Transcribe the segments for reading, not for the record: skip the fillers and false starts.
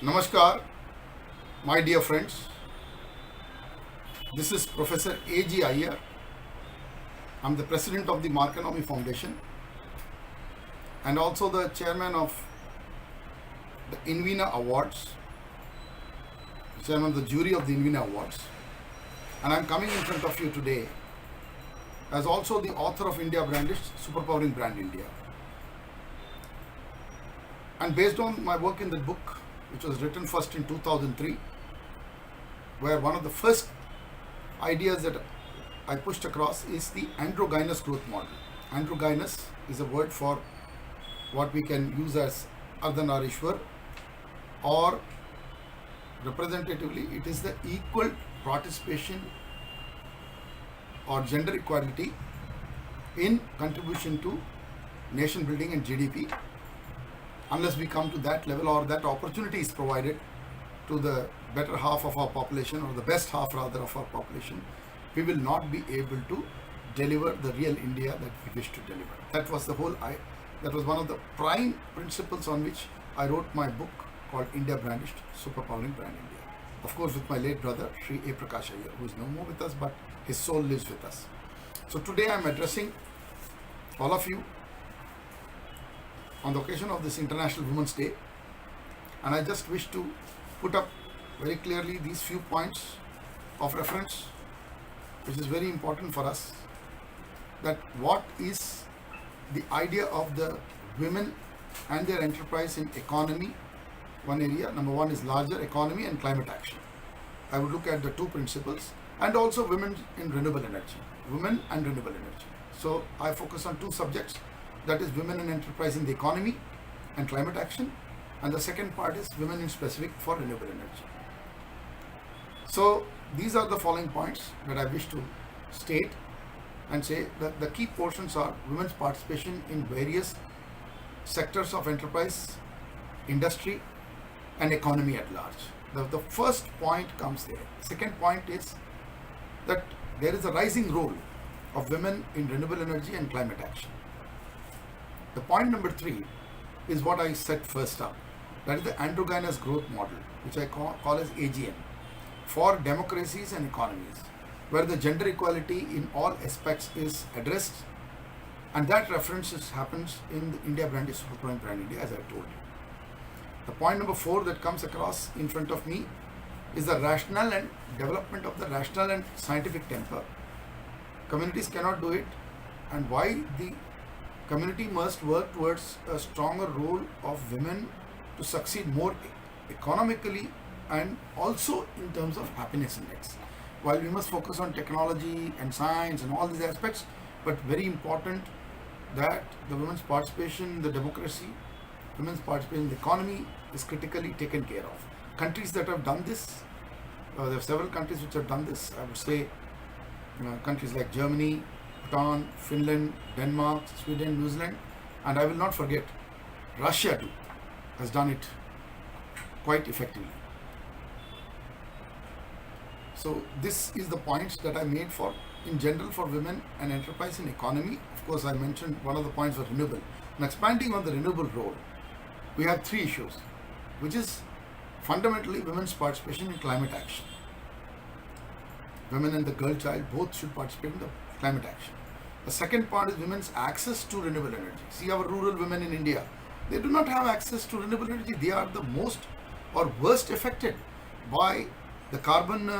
Namaskar, my dear friends. This is Professor A.G. Iyer. I'm the president of the Economy Foundation and also the chairman of the Invina Awards, chairman of the jury of the Invina Awards. And I'm coming in front of you today as also the author of India BRANDished, SuperPowering Brand India. And based on my work in the book, which was written first in 2003, where one of the first ideas that I pushed across is the androgynous growth model. Androgynous is a word for what we can use as Ardhanarishwar, or representatively it is the equal participation or gender equality in contribution to nation building and GDP. Unless we come to that level or that opportunity is provided to the better half of our population, or the best half rather of our population, we will not be able to deliver the real India that we wish to deliver. That was that was one of the prime principles on which I wrote my book called India BRANDished, SuperPowering Brand India. Of course, with my late brother, Shri Prakash, who is no more with us, but his soul lives with us. So today I am addressing all of you on the occasion of this International Women's Day, and I just wish to put up very clearly these few points of reference, which is very important for us, that what is the idea of the women and their enterprise in economy. One area, number one, is larger economy and climate action. I would look at the two principles, and also women in renewable energy, women and renewable energy. So I focus on two subjects, that is women in enterprise in the economy and climate action, and the second part is women in specific for renewable energy. So these are the following points that I wish to state and say that the key portions are women's participation in various sectors of enterprise, industry and economy at large. The first point comes there. Second point is that there is a rising role of women in renewable energy and climate action. The point number 3 is what I said first up, that is the androgynous growth model, which I call as AGM, for democracies and economies, where the gender equality in all aspects is addressed, and that reference happens in the India BRANDished, SuperPowering Brand India, as I told you. The point number 4 that comes across in front of me is the rationale and development of the rational and scientific temper. Communities cannot do it, and why the community must work towards a stronger role of women to succeed more economically and also in terms of happiness index. While we must focus on technology and science and all these aspects, but very important that the women's participation in the democracy, women's participation in the economy is critically taken care of. Countries that have done this, there are several countries which have done this. I would say countries like Germany, Bhutan, Finland, Denmark, Sweden, New Zealand, and I will not forget, Russia too has done it quite effectively. So this is the points that I made for, in general, for women and enterprise in economy. Of course, I mentioned one of the points was renewable. Now, expanding on the renewable role, we have 3 issues, which is fundamentally women's participation in climate action. Women and the girl child both should participate in the climate action. The second part is women's access to renewable energy. See, our rural women in India, they do not have access to renewable energy. They are the most or worst affected by the carbon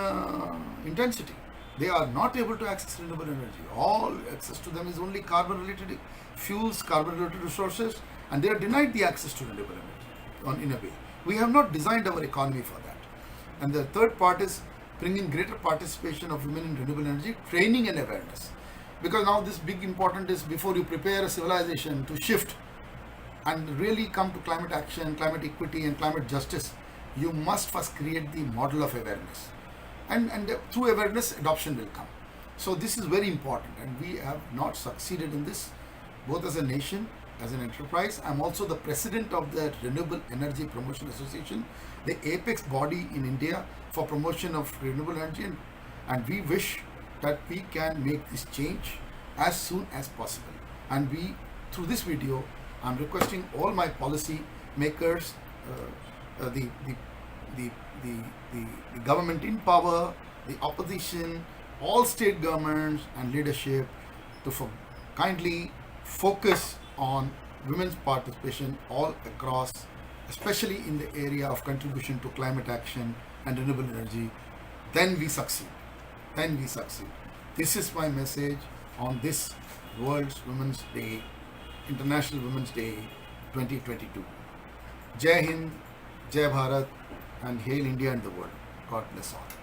intensity. They are not able to access renewable energy. All access to them is only carbon related fuels, carbon related resources, and they are denied the access to renewable energy in a way. We have not designed our economy for that. And the third part is bringing greater participation of women in renewable energy, training and awareness. Because now this big important is, before you prepare a civilization to shift and really come to climate action, climate equity and climate justice, you must first create the model of awareness. And through awareness, adoption will come. So this is very important, and we have not succeeded in this, both as a nation, as an enterprise. I'm also the president of the Renewable Energy Promotion Association, the apex body in India for promotion of renewable energy, and we wish that we can make this change as soon as possible. And we, through this video, I'm requesting all my policy makers, the, the government in power, the opposition, all state governments and leadership to kindly focus on women's participation all across, especially in the area of contribution to climate action and renewable energy. Then we succeed. Then we succeed. This is my message on this World's Women's Day, International Women's Day 2022. Jai Hind, Jai Bharat, and hail India and the world. God bless all.